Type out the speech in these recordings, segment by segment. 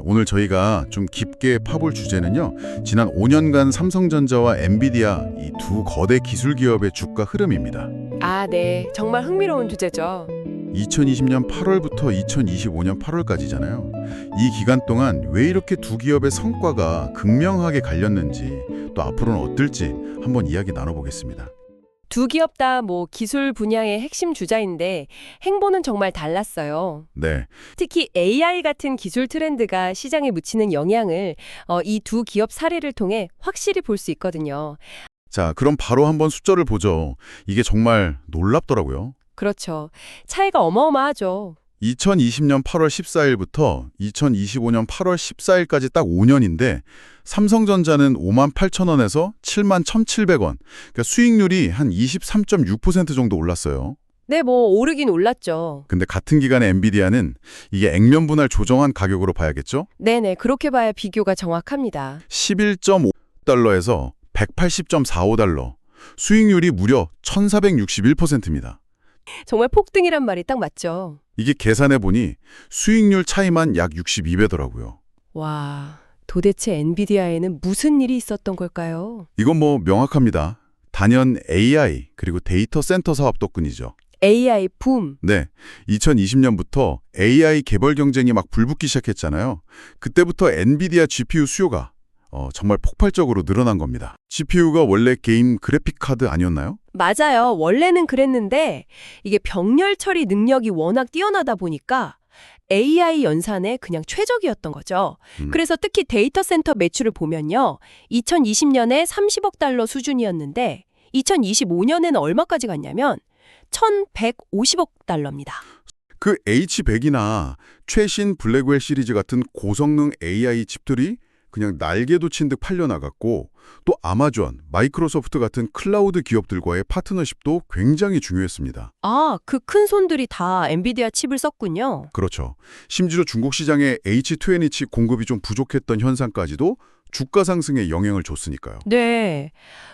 오늘 저희가 좀 깊게 파볼 주제는요. 지난 5년간 삼성전자와 엔비디아 이 두 거대 기술 기업의 주가 흐름입니다. 아, 네. 정말 흥미로운 주제죠. 2020년 8월부터 2025년 8월까지잖아요. 이 기간 동안 왜 이렇게 두 기업의 성과가 극명하게 갈렸는지 또 앞으로는 어떨지 한번 이야기 나눠보겠습니다. 두 기업 다 기술 분야의 핵심 주자인데 행보는 정말 달랐어요. 네, 특히 AI 같은 기술 트렌드가 시장에 미치는 영향을 이 두 기업 사례를 통해 확실히 볼 수 있거든요. 자 그럼 바로 한번 숫자를 보죠. 이게 정말 놀랍더라고요. 그렇죠. 차이가 어마어마하죠. 2020년 8월 14일부터 2025년 8월 14일까지 딱 5년인데 삼성전자는 58,000원에서 71,700원. 그러니까 수익률이 한 23.6% 정도 올랐어요. 네, 오르긴 올랐죠. 근데 같은 기간에 엔비디아는 이게 액면 분할 조정한 가격으로 봐야겠죠? 네네, 그렇게 봐야 비교가 정확합니다. 11.5달러에서 180.45달러. 수익률이 무려 1461%입니다. 정말 폭등이란 말이 딱 맞죠. 이게 계산해보니 수익률 차이만 약 62배더라고요. 와, 도대체 엔비디아에는 무슨 일이 있었던 걸까요? 이건 명확합니다. 단연 AI 그리고 데이터 센터 사업 덕분이죠. AI 붐. 네, 2020년부터 AI 개발 경쟁이 막 불붙기 시작했잖아요. 그때부터 엔비디아 GPU 수요가 정말 폭발적으로 늘어난 겁니다. GPU가 원래 게임 그래픽 카드 아니었나요? 맞아요. 원래는 그랬는데 이게 병렬 처리 능력이 워낙 뛰어나다 보니까 AI 연산에 그냥 최적이었던 거죠. 그래서 특히 데이터 센터 매출을 보면요. 2020년에 30억 달러 수준이었는데 2025년에는 얼마까지 갔냐면 1,150억 달러입니다. 그 H100이나 최신 블랙웰 시리즈 같은 고성능 AI 칩들이 그냥 날개도 친 듯 팔려나갔고 또 아마존, 마이크로소프트 같은 클라우드 기업들과의 파트너십도 굉장히 중요했습니다. 아, 그 큰 손들이 다 엔비디아 칩을 썼군요. 그렇죠. 심지어 중국 시장에 H20 칩 공급이 좀 부족했던 현상까지도 주가 상승에 영향을 줬으니까요. 네.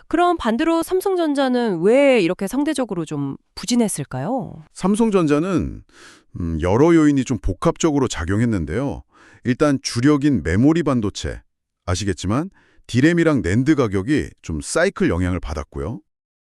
그럼 반대로 삼성전자는 왜 이렇게 상대적으로 좀 부진했을까요? 삼성전자는 여러 요인이 좀 복합적으로 작용했는데요. 일단 주력인 메모리 반도체, 아시겠지만 디램이랑 낸드 가격이 좀 사이클 영향을 받았고요.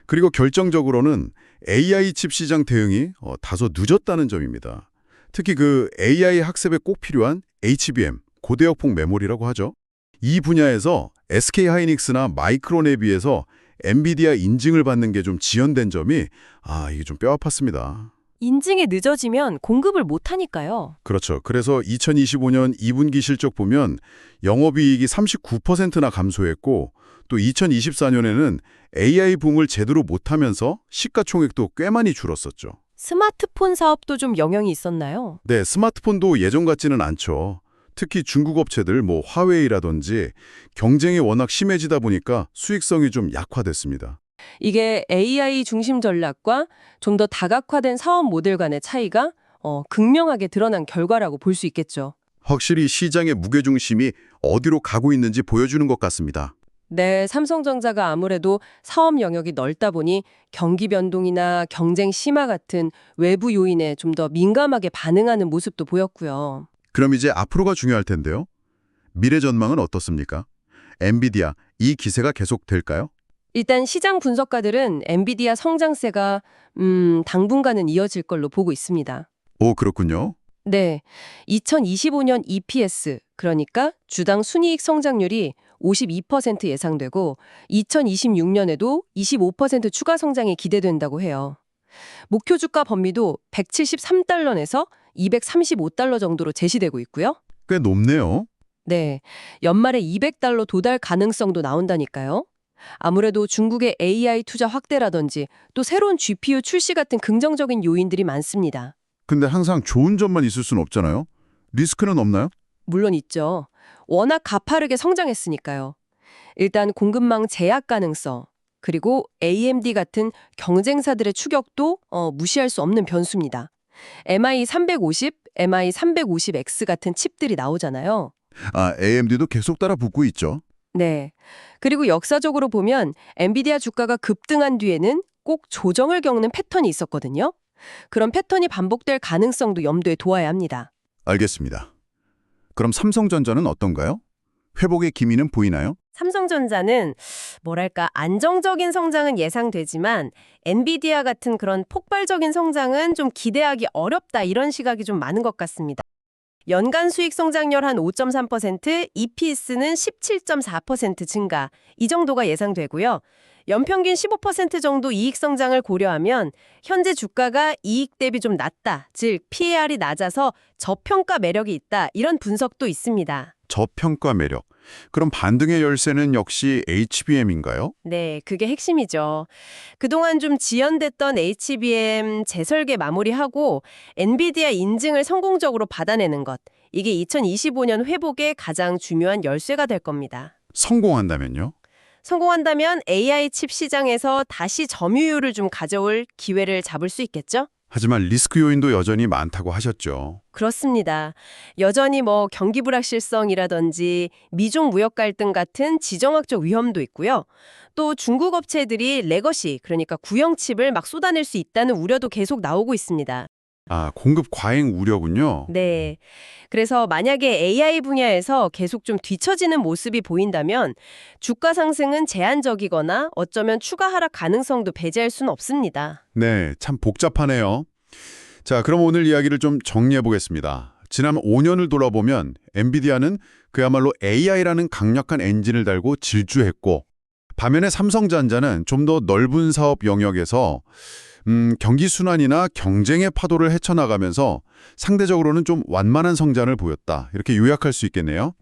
그리고 결정적으로는 AI 칩 시장 대응이 다소 늦었다는 점입니다. 특히 그 AI 학습에 꼭 필요한 HBM, 고대역폭 메모리라고 하죠. 이 분야에서 SK하이닉스나 마이크론에 비해서 엔비디아 인증을 받는 게 좀 지연된 점이 이게 좀 뼈 아팠습니다. 인증이 늦어지면 공급을 못하니까요. 그렇죠. 그래서 2025년 2분기 실적 보면 영업이익이 39%나 감소했고 또 2024년에는 AI 붐을 제대로 못하면서 시가총액도 꽤 많이 줄었었죠. 스마트폰 사업도 좀 영향이 있었나요? 네, 스마트폰도 예전 같지는 않죠. 특히 중국 업체들 화웨이라든지 경쟁이 워낙 심해지다 보니까 수익성이 좀 약화됐습니다. 이게 AI 중심 전략과 좀 더 다각화된 사업 모델 간의 차이가 극명하게 드러난 결과라고 볼 수 있겠죠. 확실히 시장의 무게중심이 어디로 가고 있는지 보여주는 것 같습니다. 네, 삼성전자가 아무래도 사업 영역이 넓다 보니 경기 변동이나 경쟁 심화 같은 외부 요인에 좀 더 민감하게 반응하는 모습도 보였고요. 그럼 이제 앞으로가 중요할 텐데요. 미래 전망은 어떻습니까? 엔비디아, 이 기세가 계속될까요? 일단 시장 분석가들은 엔비디아 성장세가 당분간은 이어질 걸로 보고 있습니다. 오, 그렇군요. 네, 2025년 EPS, 그러니까 주당 순이익 성장률이 52% 예상되고 2026년에도 25% 추가 성장이 기대된다고 해요. 목표 주가 범위도 173달러에서 235달러 정도로 제시되고 있고요. 꽤 높네요. 네, 연말에 200달러 도달 가능성도 나온다니까요. 아무래도 중국의 AI 투자 확대라든지 또 새로운 GPU 출시 같은 긍정적인 요인들이 많습니다. 근데 항상 좋은 점만 있을 수는 없잖아요. 리스크는 없나요? 물론 있죠. 워낙 가파르게 성장했으니까요. 일단 공급망 제약 가능성, 그리고 AMD 같은 경쟁사들의 추격도 무시할 수 없는 변수입니다. MI350, MI350X 같은 칩들이 나오잖아요. AMD도 계속 따라 붙고 있죠. 네. 그리고 역사적으로 보면 엔비디아 주가가 급등한 뒤에는 꼭 조정을 겪는 패턴이 있었거든요. 그런 패턴이 반복될 가능성도 염두에 두어야 합니다. 알겠습니다. 그럼 삼성전자는 어떤가요? 회복의 기미는 보이나요? 삼성전자는 뭐랄까 안정적인 성장은 예상되지만 엔비디아 같은 그런 폭발적인 성장은 좀 기대하기 어렵다 이런 시각이 좀 많은 것 같습니다. 연간 수익 성장률 한 5.3%, EPS는 17.4% 증가, 이 정도가 예상되고요. 연평균 15% 정도 이익 성장을 고려하면 현재 주가가 이익 대비 좀 낮다, 즉 PER이 낮아서 저평가 매력이 있다, 이런 분석도 있습니다. 저평가 매력. 그럼 반등의 열쇠는 역시 HBM인가요? 네, 그게 핵심이죠. 그동안 좀 지연됐던 HBM 재설계 마무리하고 엔비디아 인증을 성공적으로 받아내는 것. 이게 2025년 회복의 가장 중요한 열쇠가 될 겁니다. 성공한다면요? 성공한다면 AI 칩 시장에서 다시 점유율을 좀 가져올 기회를 잡을 수 있겠죠? 하지만 리스크 요인도 여전히 많다고 하셨죠. 그렇습니다. 여전히 경기 불확실성이라든지 미중 무역 갈등 같은 지정학적 위험도 있고요. 또 중국 업체들이 레거시, 그러니까 구형 칩을 막 쏟아낼 수 있다는 우려도 계속 나오고 있습니다. 아, 공급 과잉 우려군요. 네. 그래서 만약에 AI 분야에서 계속 좀 뒤처지는 모습이 보인다면 주가 상승은 제한적이거나 어쩌면 추가 하락 가능성도 배제할 수는 없습니다. 네, 참 복잡하네요. 자, 그럼 오늘 이야기를 좀 정리해 보겠습니다. 지난 5년을 돌아보면 엔비디아는 그야말로 AI라는 강력한 엔진을 달고 질주했고, 반면에 삼성전자는 좀 더 넓은 사업 영역에서 경기 순환이나 경쟁의 파도를 헤쳐나가면서 상대적으로는 좀 완만한 성장을 보였다. 이렇게 요약할 수 있겠네요.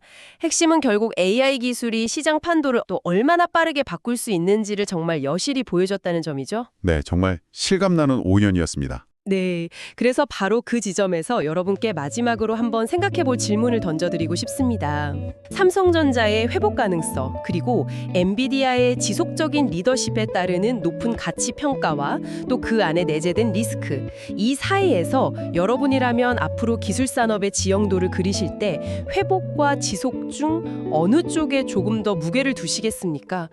핵심은 결국 AI 기술이 시장 판도를 또 얼마나 빠르게 바꿀 수 있는지를 정말 여실히 보여줬다는 점이죠. 네, 정말 실감나는 5년이었습니다. 네, 그래서 바로 그 지점에서 여러분께 마지막으로 한번 생각해볼 질문을 던져드리고 싶습니다. 삼성전자의 회복 가능성, 그리고 엔비디아의 지속적인 리더십에 따르는 높은 가치 평가와 또 그 안에 내재된 리스크, 이 사이에서 여러분이라면 앞으로 기술 산업의 지형도를 그리실 때 회복과 지속 중 어느 쪽에 조금 더 무게를 두시겠습니까?